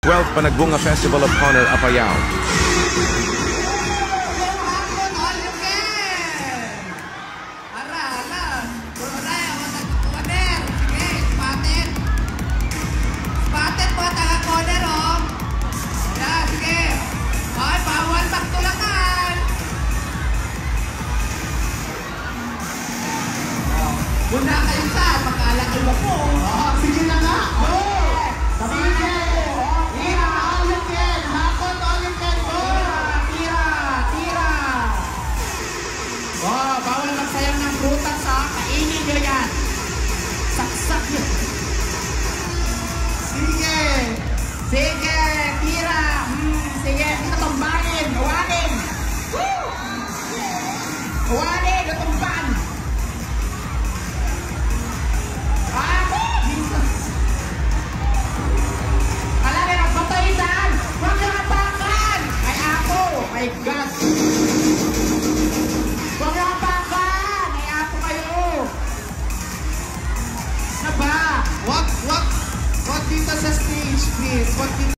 12th Panagbunga Festival of Honor, Apayao. Muna kayo sa pagkaalaki mo po. Sige na nga. Sige. Tira, all you can. Hakot, all you can. Tira. Bawal magsayang ng prutas ha. Kainin nyo yan. Saksak nyo. Sige. Tira. Sige. Ito tumbahin. Hawanin. Ito tumban. My God! Huwag na kapakan! Ay ako kayo! Na ba? Wag dito sa stage, please. Wag dito.